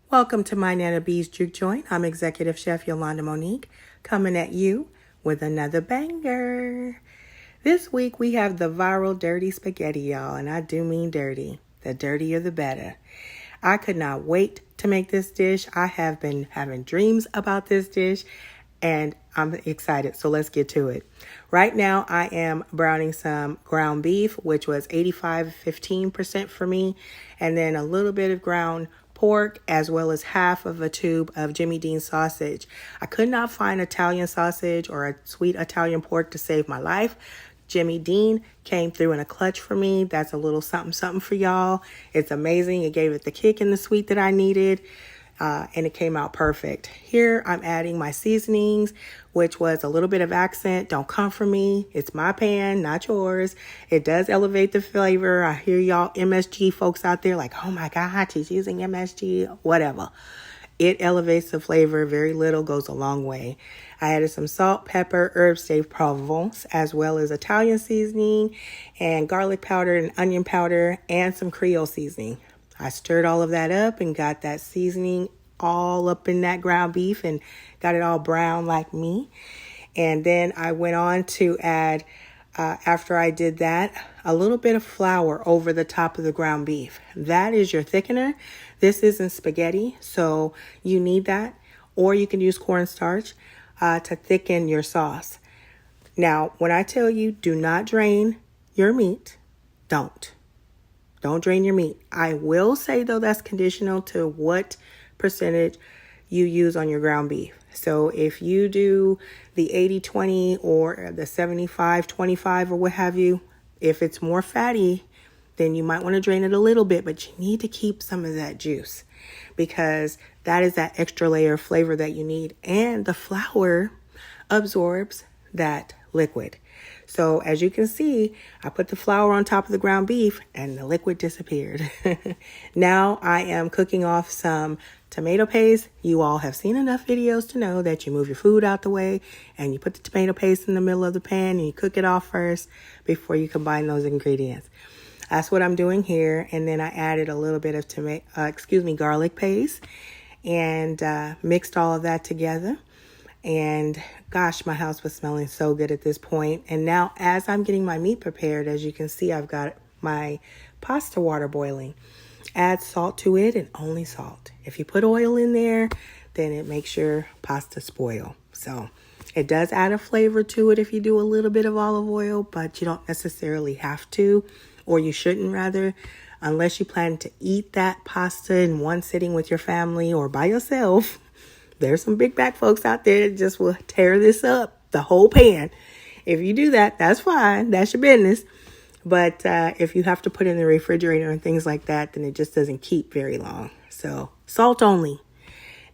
Welcome to my Nana B's Juke Joint. I'm Executive Chef Yolanda Monique, coming at you with another banger. This week we have the viral dirty spaghetti, y'all, and I do mean dirty. The dirtier the better. I could not wait to make this dish. I have been having dreams about this dish, and I'm excited, so let's get to it. Right now, I am browning some ground beef, which was 85-15% for me, and then a little bit of ground pork, as well as half of a tube of Jimmy Dean sausage. I could not find Italian sausage or a sweet Italian pork to save my life. Jimmy Dean came through in a clutch for me. That's a little something for y'all. It's amazing. It gave it the kick and the sweet that I needed. And it came out perfect. Here I'm adding my seasonings, which was a little bit of accent. Don't come for me. It's my pan, not yours. It does elevate the flavor. I hear y'all MSG folks out there like, oh my God, she's using MSG, whatever. It elevates the flavor. Very little goes a long way. I added some salt, pepper, herbs de Provence, as well as Italian seasoning and garlic powder and onion powder and some Creole seasoning. I stirred all of that up and got that seasoning all up in that ground beef and got it all brown like me. And then I went on to add, after I did that, a little bit of flour over the top of the ground beef. That is your thickener. This isn't spaghetti, so you need that. Or you can use cornstarch to thicken your sauce. Now, when I tell you do not drain your meat, don't. Don't drain your meat. I will say, though, that's conditional to what percentage you use on your ground beef. So if you do the 80-20 or the 75-25 or what have you, if it's more fatty, then you might want to drain it a little bit, but you need to keep some of that juice because that is that extra layer of flavor that you need. And the flour absorbs that liquid. So as you can see, I put the flour on top of the ground beef and the liquid disappeared. Now I am cooking off some tomato paste. You all have seen enough videos to know that you move your food out the way and you put the tomato paste in the middle of the pan and you cook it off first before you combine those ingredients. That's what I'm doing here. And then I added a little bit of garlic paste and mixed all of that together. And gosh, my house was smelling so good at this point. And now as I'm getting my meat prepared, as you can see, I've got my pasta water boiling. Add salt to it and only salt. If you put oil in there, then it makes your pasta spoil. So it does add a flavor to it if you do a little bit of olive oil, but you don't necessarily have to, or you shouldn't rather, unless you plan to eat that pasta in one sitting with your family or by yourself. There's some big back folks out there that just will tear this up, the whole pan. If you do that, that's fine. That's your business. But if you have to put it in the refrigerator and things like that, then it just doesn't keep very long. So salt only.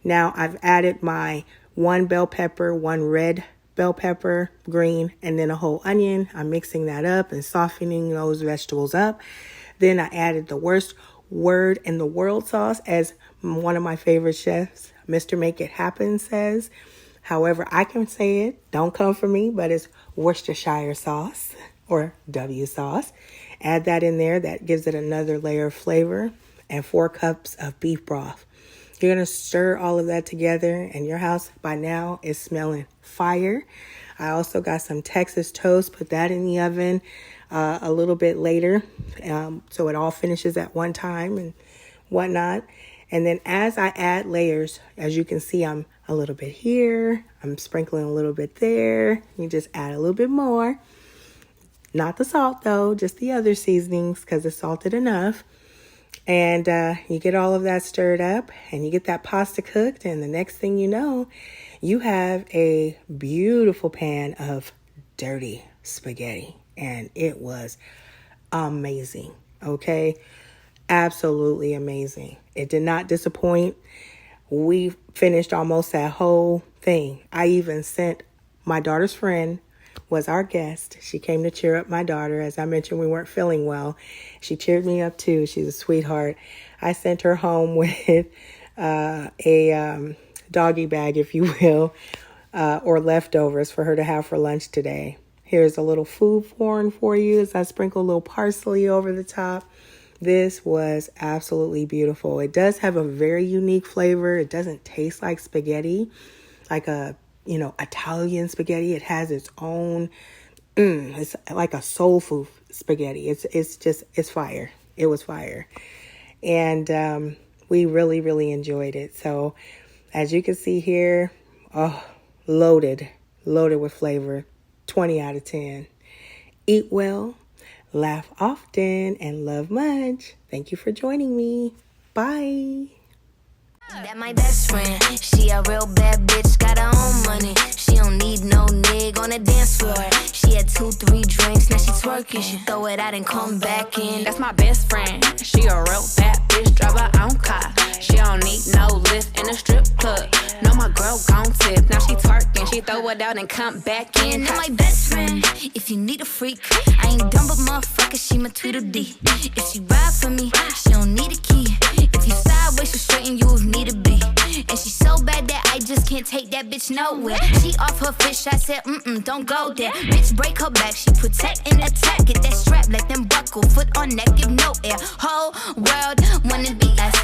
Now I've added my 1 bell pepper, 1 red bell pepper, green, and then a whole onion. I'm mixing that up and softening those vegetables up. Then I added the worst word in the world sauce, as one of my favorite chefs, Mr. Make It Happen, says. However, I can say it. Don't come for me, but it's Worcestershire sauce or W sauce. Add that in there. That gives it another layer of flavor. And 4 cups of beef broth. You're going to stir all of that together, and your house by now is smelling fire. I also got some Texas toast. Put that in the oven a little bit later, so it all finishes at one time and whatnot. And then as I add layers, as you can see, I'm a little bit here. I'm sprinkling a little bit there. You just add a little bit more. Not the salt, though, just the other seasonings because it's salted enough. And you get all of that stirred up and you get that pasta cooked. And the next thing you know, you have a beautiful pan of dirty spaghetti. And it was amazing. Okay. Absolutely amazing. It did not disappoint. We finished almost that whole thing. I even sent my daughter's friend was our guest. She came to cheer up my daughter. As I mentioned, we weren't feeling well. She cheered me up too. She's a sweetheart. I sent her home with a doggy bag, if you will, or leftovers for her to have for lunch today. Here's a little food porn for you as I sprinkle a little parsley over the top. This was absolutely beautiful. It does have a very unique flavor. It doesn't taste like spaghetti, like a, Italian spaghetti. It has its own, it's like a soul food spaghetti. It's fire. It was fire. And we really, really enjoyed it. So as you can see here, loaded with flavor, 20 out of 10. Eat well, laugh often, and love much. Thank you for joining me. Bye. That my best friend, she a real bad bitch, got her own money. She don't need no nigga on the dance floor. She had 2-3 drinks, now she twerking. She throw it out and come back in. That's my best friend, she a real bad bitch, drive her own car. She don't need no lift in a strip club. No, my girl gon' tip, now she twerking. She throw it out and come back in. That my best friend, if you need a freak, I ain't dumb but motherfucker, she my Tweedledee. If she ride for me, she don't need a key. If you sideways, she'll straighten you if need to be. And she so bad that I just can't take that bitch nowhere. She off her fish, I said, don't go there. Bitch, break her back, she protect and attack. Get that strap, let them buckle, foot on neck, give no air. Whole world wanna be us.